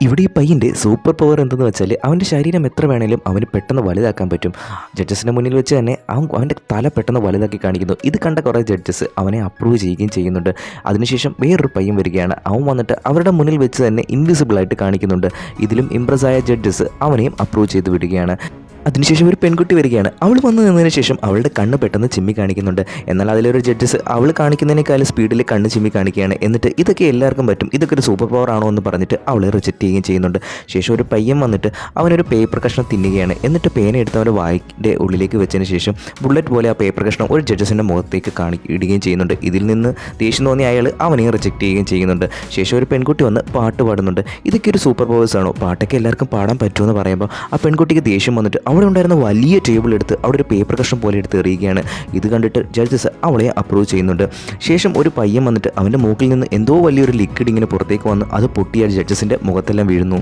ഇവിടെ ഈ പയ്യൻ്റെ സൂപ്പർ പവർ എന്തെന്ന് വെച്ചാൽ അവൻ്റെ ശരീരം എത്ര വേണേലും അവന് പെട്ടെന്ന് വലുതാക്കാൻ പറ്റും. ജഡ്ജസിൻ്റെ മുന്നിൽ വെച്ച് തന്നെ അവൻ്റെ തല പെട്ടെന്ന് വലുതാക്കി കാണിക്കുന്നു. ഇത് കണ്ട കുറേ ജഡ്ജസ് അവനെ അപ്രൂവ് ചെയ്യുകയും ചെയ്യുന്നുണ്ട്. അതിനുശേഷം വേറൊരു പയ്യൻ വരികയാണ്. അവൻ വന്നിട്ട് അവരുടെ മുന്നിൽ വെച്ച് തന്നെ ഇൻവിസിബിളായിട്ട് കാണിക്കുന്നുണ്ട്. ഇതിലും ഇംപ്രസ്സായ ജഡ്ജസ് അവനെയും അപ്രൂവ് ചെയ്ത് വിടുകയാണ്. അതിനുശേഷം ഒരു പെൺകുട്ടി വരികയാണ്. അവൾ വന്നു നിന്നതിന് ശേഷം അവളുടെ കണ്ണ് പെട്ടെന്ന് ചിമ്മി കാണിക്കുന്നുണ്ട്. എന്നാൽ അതിലൊരു ജഡ്ജസ് അവൾ കാണിക്കുന്നതിനേക്കാളും സ്പീഡിൽ കണ്ണ് ചിമ്മി കാണിക്കുകയാണ്. എന്നിട്ട് ഇതൊക്കെ എല്ലാവർക്കും പറ്റും, ഇതൊക്കെ ഒരു സൂപ്പർ പവർ ആണോ എന്ന് പറഞ്ഞിട്ട് അവളെ റിജക്റ്റ് ചെയ്യുകയും ചെയ്യുന്നുണ്ട്. ശേഷം ഒരു പയ്യൻ വന്നിട്ട് അവനൊരു പേപ്പർ കഷ്ണം തിന്നുകയാണ്. എന്നിട്ട് പേന എടുത്ത് അവൻ്റെ വായിൻ്റെ ഉള്ളിലേക്ക് വെച്ചതിന് ശേഷം ബുള്ളറ്റ് പോലെ ആ പേപ്പർ കഷ്ണം ഒരു ജഡ്ജസിൻ്റെ മുഖത്തേക്ക് ഇടുകയും ചെയ്യുന്നുണ്ട്. ഇതിൽ നിന്ന് ദേഷ്യം തോന്നിയ അയാൾ അവനെയും റിജക്റ്റ് ചെയ്യുകയും ചെയ്യുന്നുണ്ട്. ശേഷം ഒരു പെൺകുട്ടി വന്ന് പാട്ട് പാടുന്നുണ്ട്. ഇതൊക്കെ ഒരു സൂപ്പർ പവേഴ്സ് ആണോ, പാട്ടൊക്കെ എല്ലാവർക്കും പാടാൻ പറ്റുമെന്ന് പറയുമ്പോൾ ആ പെൺകുട്ടിക്ക് ദേഷ്യം വന്നിട്ട് അവിടെ ഉണ്ടായിരുന്ന വലിയ ടേബിൾ എടുത്ത് അവിടെ ഒരു പേപ്പർ കഷ്ണം പോലെ എടുത്ത് എറിയുകയാണ്. ഇത് കണ്ടിട്ട് ജഡ്ജസ് അവളെ അപ്രൂവ് ചെയ്യുന്നുണ്ട്. ശേഷം ഒരു പയ്യൻ വന്നിട്ട് അവൻ്റെ മൂക്കിൽ നിന്ന് എന്തോ വലിയൊരു ലിക്വിഡ് ഇങ്ങനെ പുറത്തേക്ക് വന്ന് അത് പൊട്ടിയ ജഡ്ജസിൻ്റെ മുഖത്തെല്ലാം വീഴുന്നു.